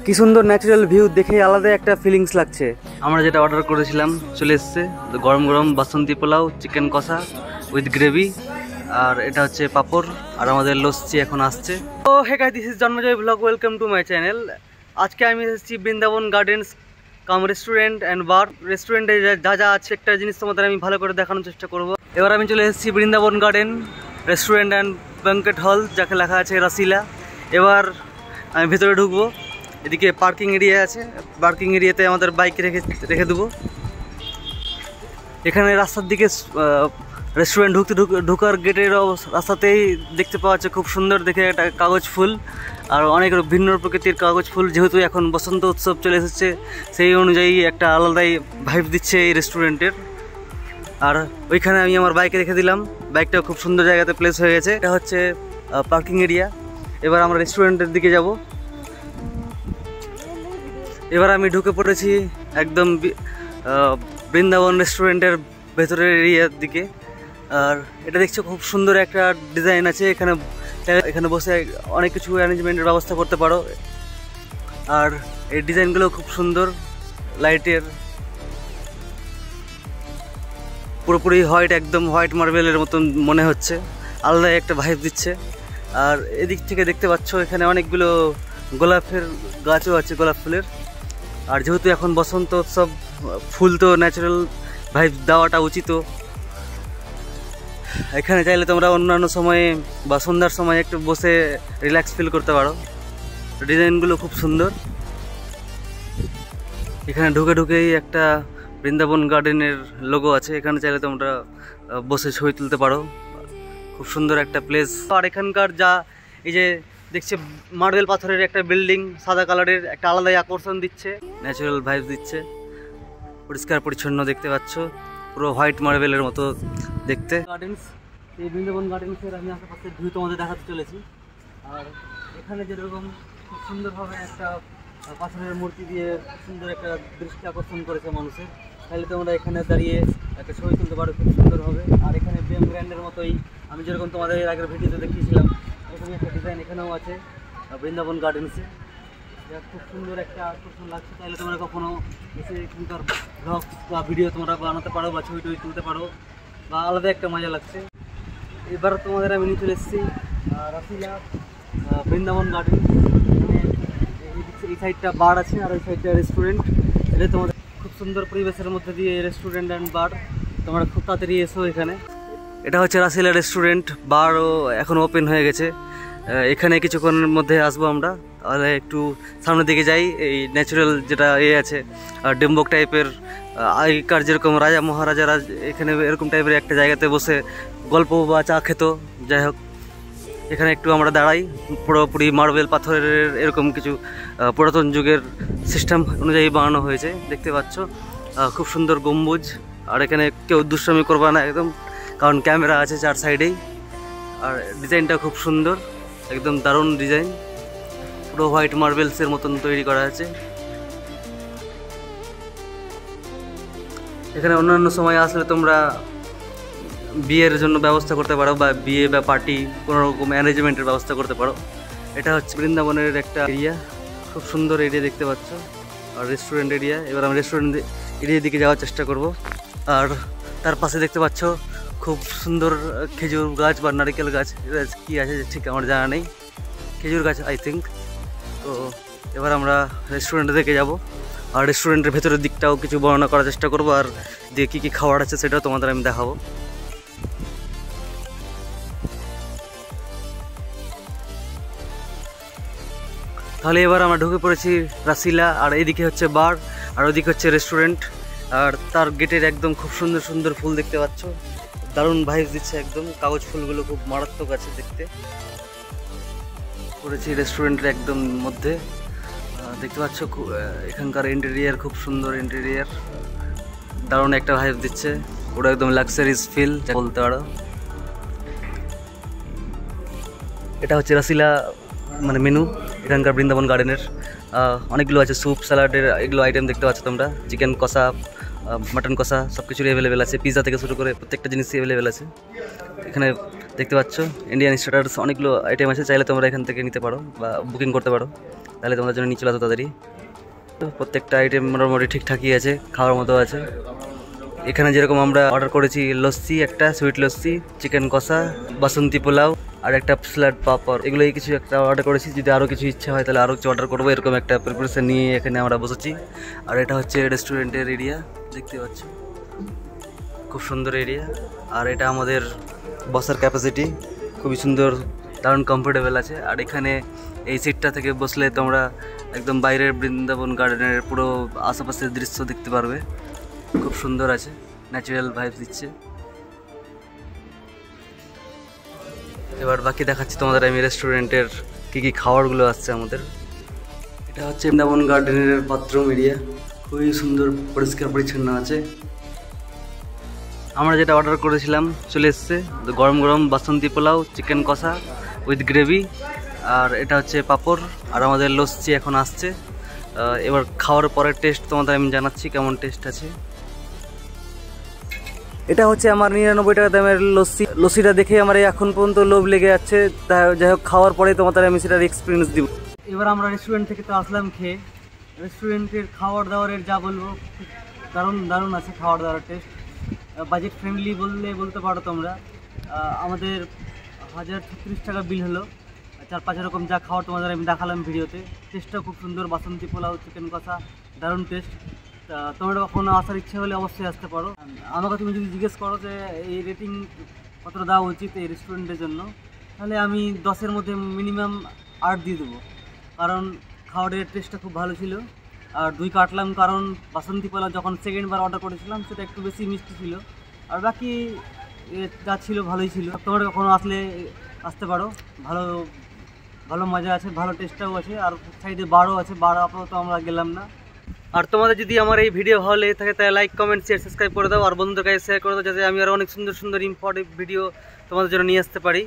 কি সুন্দর natural view দেখে আলাদা একটা ফিলিংস লাগছে। আমরা যেটা অর্ডার করেছিলাম চলে এসছে, গরম গরম বাসন্তী পোলাও, চিকেন কষা উইথ গ্রেভি, আর এটা হচ্ছে পাপড়, আর আমাদের লস্যি এখন আসছে। তো hey guys, this is Janmajoy vlog, welcome to my channel. আজকে আমি এসেছি Brindaban gardens cum restaurant and bar. রেস্টুরেন্টে যা যা আছে একটা জিনিস তোমাদের আমি ভালো করে দেখানোর চেষ্টা করব। এবার আমি চলে এসেছি বৃন্দাবন গার্ডেন রেস্টুরেন্ট অ্যান্ড ব্যাঙ্কেট হল, যাকে লেখা আছে রাসিলা। এবার আমি ভেতরে ঢুকবো। এদিকে পার্কিং এরিয়া আছে, পার্কিং এরিয়াতে আমাদের বাইক রেখে দেবো। এখানে রাস্তার দিকে রেস্টুরেন্ট ঢুকার গেটের রাস্তাতেই দেখতে পাওয়া যাচ্ছে খুব সুন্দর দেখে একটা কাগজ ফুল, আর অনেক ভিন্ন প্রকৃতির কাগজ ফুল। যেহেতু এখন বসন্ত উৎসব চলে এসেছে, সেই অনুযায়ী একটা আলাদাই ভাইব দিচ্ছে এই রেস্টুরেন্টের। আর ওইখানে আমি আমার বাইকে রেখে দিলাম, বাইকটা খুব সুন্দর জায়গাতে প্লেস হয়ে গেছে। এটা হচ্ছে পার্কিং এরিয়া। এবার আমরা রেস্টুরেন্টের দিকে যাব। এবার আমি ঢুকে পড়েছি একদম বৃন্দাবন রেস্টুরেন্টের ভেতরের এরিয়ার দিকে। আর এটা দেখছো খুব সুন্দর একটা ডিজাইন আছে। এখানে বসে অনেক কিছু অ্যারেঞ্জমেন্টের ব্যবস্থা করতে পারো। আর এই ডিজাইনগুলো খুব সুন্দর, লাইটের পুরোপুরি হোয়াইট, একদম হোয়াইট মার্বেলের মতন মনে হচ্ছে, আলাদা একটা ভাইব দিচ্ছে। আর এদিক থেকে দেখতে পাচ্ছ এখানে অনেকগুলো গোলাপের গাছও আছে, গোলাপ ফুলের। আর যেহেতু এখন বসন্ত উৎসব, ফুল তো ন্যাচারাল ভাইব দেওয়াটা উচিত। এখানে চাইলে তোমরা অন্যান্য সময়ে বা সন্ধ্যার সময় একটু বসে রিল্যাক্স ফিল করতে পারো। ডিজাইনগুলো খুব সুন্দর। এখানে ঢুকেই একটা বৃন্দাবন গার্ডেনের লোগো আছে, এখানে চাইলে তোমরা বসে ছবি তুলতে পারো। খুব সুন্দর একটা প্লেস। আর এখানকার যা এই যে দেখছে মার্বেল পাথরের একটা বিল্ডিং, সাদা কালারের, একটা আলাদাই আকর্ষণ দিচ্ছে, ন্যাচারাল ভাইব দিচ্ছে। পরিষ্কার পরিচ্ছন্ন দেখতে পাচ্ছ, পুরো হোয়াইট মার্বেলের মতো দেখতে। গার্ডেন্স, এই বৃন্দাবন গার্ডেন্সের আমি আশেপাশে ভিউ তোমাদের দেখাতে চলেছি। আর এখানে যেরকম খুব সুন্দরভাবে একটা পাথরের মূর্তি দিয়ে সুন্দর একটা দৃষ্টি আকর্ষণ করেছে মানুষের, তাহলে তোমরা এখানে দাঁড়িয়ে একটা ছবি তুলতে পারো খুব সুন্দরভাবে। আর এখানে বেম ব্র্যান্ডের মতোই আমি যেরকম তোমাদের এর আগের ভিডিওতে দেখিয়েছিলাম, এরকমই একটা ডিজাইন এখানেও আছে বৃন্দাবন গার্ডেন্সে, যা খুব সুন্দর একটা আকর্ষণ লাগছে। তাহলে তোমরা কখনো এসে এখানকার ব্লগ বা ভিডিও তোমরা বানাতে পারো বা ছবি টবি তুলতে পারো, বা আলাদা একটা মজা লাগছে। এবার তোমাদের আমি নিয়ে চলে এসেছি রাসিলা বৃন্দাবন গার্ডেন। এই সাইডটা বার আছে আর ওই সাইডটা রেস্টুরেন্ট। এটা তোমাদের খুব সুন্দর পরিবেশের মধ্যে দিয়ে রেস্টুরেন্ট অ্যান্ড বার, তোমরা খুব তাড়াতাড়ি এসো এখানে। এটা হচ্ছে রাসিলা রেস্টুরেন্ট, বারও এখন ওপেন হয়ে গেছে। এখানে কিছুক্ষণের মধ্যে আসবো আমরা। তাহলে একটু সামনের দিকে যাই। এই ন্যাচারাল যেটা আছে ডেম্বক টাইপের, আগেকার যেরকম রাজা মহারাজারা এখানে এরকম টাইপের একটা জায়গাতে বসে গল্প বা চা খেত। যাই হোক, এখানে একটু আমরা দাঁড়াই। পুরোপুরি মার্বেল পাথরের এরকম কিছু পুরাতন যুগের সিস্টেম অনুযায়ী বানানো হয়েছে, দেখতে পাচ্ছ। খুব সুন্দর গম্বুজ। আর এখানে কেউ দুষ্টামি করবে না একদম, কারণ ক্যামেরা আছে চার সাইডেই। আর ডিজাইনটা খুব সুন্দর, একদম দারুণ ডিজাইন, পুরো হোয়াইট মার্বেলসের মতন তৈরি করা আছে। এখানে অন্যান্য সময় আসলে তোমরা বিয়ের জন্য ব্যবস্থা করতে পারো, বা বিয়ে বা পার্টি কোনো রকম অ্যারেঞ্জমেন্টের ব্যবস্থা করতে পারো। এটা হচ্ছে বৃন্দাবনের একটা এরিয়া, খুব সুন্দর এরিয়া দেখতে পাচ্ছ। আর রেস্টুরেন্ট এরিয়া। এবার আমি রেস্টুরেন্ট এরিয়ার দিকে যাওয়ার চেষ্টা করব। আর তার পাশে দেখতে পাচ্ছ খুব সুন্দর খেজুর গাছ বা নারিকেল গাছ, কি আছে ঠিক আমার জানা নেই, খেজুর গাছ আই থিঙ্ক। তো এবার আমরা রেস্টুরেন্টের দিকে যাব, আর রেস্টুরেন্টের ভেতরের দিকটাও কিছু বর্ণনা করার চেষ্টা করবো, আর দিয়ে কী কী খাবার আছে সেটাও তোমাদের আমি দেখাবো। তাহলে এবার আমরা ঢুকে পড়েছি রাসিলা। আর এইদিকে হচ্ছে বার, আর ওইদিকে হচ্ছে রেস্টুরেন্ট। আর তার গেটের একদম খুব সুন্দর সুন্দর ফুল দেখতে পাচ্ছ, দারুণ ভাইব দিচ্ছে একদম। কাগজ ফুলগুলো খুব মারাত্মক আছে দেখতে। পড়েছি রেস্টুরেন্টের একদম মধ্যে, দেখতে পাচ্ছ এখানকার ইন্টেরিয়ার খুব সুন্দর ইন্টেরিয়ার, দারুণ একটা ভাইব দিচ্ছে। ওটা একদম লাক্সারিজ ফিল বলতে পারো। এটা হচ্ছে রাসিলা মানে মেনু এখানকার বৃন্দাবন গার্ডেনের। অনেকগুলো আছে, স্যুপ, স্যালাডের এগুলো আইটেম দেখতে পাচ্ছ তোমরা। চিকেন কষা, মাটন কষা সব কিছুরই অ্যাভেলেবেল আছে। পিৎজা থেকে শুরু করে প্রত্যেকটা জিনিসই অ্যাভেলেবেল আছে। এখানে দেখতে পাচ্ছ ইন্ডিয়ান স্টার্টার্স অনেকগুলো আইটেম আছে, চাইলে তোমরা এখান থেকে নিতে পারো বা বুকিং করতে পারো, তাহলে তোমাদের জন্য নিয়ে চলে আসো তাড়াতাড়ি। তো প্রত্যেকটা আইটেম মোটামুটি ঠিকঠাকই আছে, খাওয়ার মতো আছে। এখানে যেরকম আমরা অর্ডার করেছি লস্যি, একটা সুইট লস্যি, চিকেন কষা, বাসন্তী পোলাও আর একটা স্যালাড পাপড়, এগুলোই কিছু একটা অর্ডার করেছি। যদি আরও কিছু ইচ্ছা হয় তাহলে আরও কিছু অর্ডার করবো, এরকম একটা প্রিপারেশন নিয়ে এখানে আমরা বসেছি। আর এটা হচ্ছে রেস্টুরেন্টের এরিয়া, দেখতে পাচ্ছ খুব সুন্দর এরিয়া। আর এটা আমাদের বসার ক্যাপাসিটি খুবই সুন্দর, দারুণ কমফোর্টেবল আছে। আর এখানে এই সিটটা থেকে বসলে তোমরা একদম বাইরের বৃন্দাবন গার্ডেনের পুরো আশেপাশের দৃশ্য দেখতে পারবে, খুব সুন্দর আছে, ন্যাচারাল ভাইবস দিচ্ছে। এবার বাকি দেখাচ্ছি তোমাদের আমি রেস্টুরেন্টের কী কী খাবারগুলো আসছে আমাদের। এটা হচ্ছে বৃন্দাবন গার্ডেনের বাথরুম এরিয়া, খুবই সুন্দর পরিষ্কার পরিচ্ছন্ন আছে। আমরা যেটা অর্ডার করেছিলাম চলে এসছে, গরম গরম বাসন্তী পোলাও, চিকেন কষা উইথ গ্রেভি, আর এটা হচ্ছে পাঁপড়, আর আমাদের লস্যি এখন আসছে। এবার খাওয়ার পরের টেস্ট তোমাদের আমি জানাচ্ছি কেমন টেস্ট আছে। এটা হচ্ছে আমার 99 টাকা দামের লস্যি। লস্যিটা দেখে আমার এখন পর্যন্ত লোভ লেগে যাচ্ছে, যাই হোক খাওয়ার পরে তোমাদের আমি সেটার এক্সপিরিয়েন্স দিব। এবার আমরা রেস্টুরেন্ট থেকে তো আসলাম খেয়ে, রেস্টুরেন্টের খাওয়ার দাওয়ারের যা বলবো দারুণ দারুণ আছে খাওয়ার দাওয়ার টেস্ট। বাজেট ফ্রেন্ডলি বলতে পারো তোমরা। আমাদের 1036 টাকা বিল হলো, 4-5 রকম যা খাওয়ার তোমাদের আমি দেখালাম ভিডিওতে। টেস্টটাও খুব সুন্দর, বাসন্তী পোলাও, চিকেন কষা, দারুণ টেস্ট। তা তোমরা কখনো আসার ইচ্ছে হলে অবশ্যই আসতে পারো। আমাকে তুমি যদি জিজ্ঞেস করো যে এই রেটিং কতটা দেওয়া উচিত এই রেস্টুরেন্টের জন্য, তাহলে আমি 10-এর মধ্যে মিনিমাম 8 দিয়ে দেবো, কারণ খাওয়ারের টেস্টটা খুব ভালো ছিল। আর 2 কাটলাম, কারণ বাসন্তী পোলাও যখন সেকেন্ডবার অর্ডার করেছিলাম সেটা একটু বেশি মিষ্টি ছিল, আর বাকি যা ছিল ভালোই ছিল। তোমরা কখনো আসতে পারো, ভালো ভালো মজা আছে, ভালো টেস্টটাও আছে। আর সাইডে বারও আছে, বার আপাতত আমরা গেলাম না। আর তোমাদের যদি আমার এই ভিডিও ভালো লেগে থাকে তাহলে লাইক, কমেন্ট, শেয়ার, সাবস্ক্রাইব করে দাও, আর বন্ধুদের কাছে শেয়ার করে দাও, যাতে আমি আরও অনেক সুন্দর সুন্দর ইম্পর্টেন্ট ভিডিও তোমাদের জন্য নিয়ে আসতে পারি।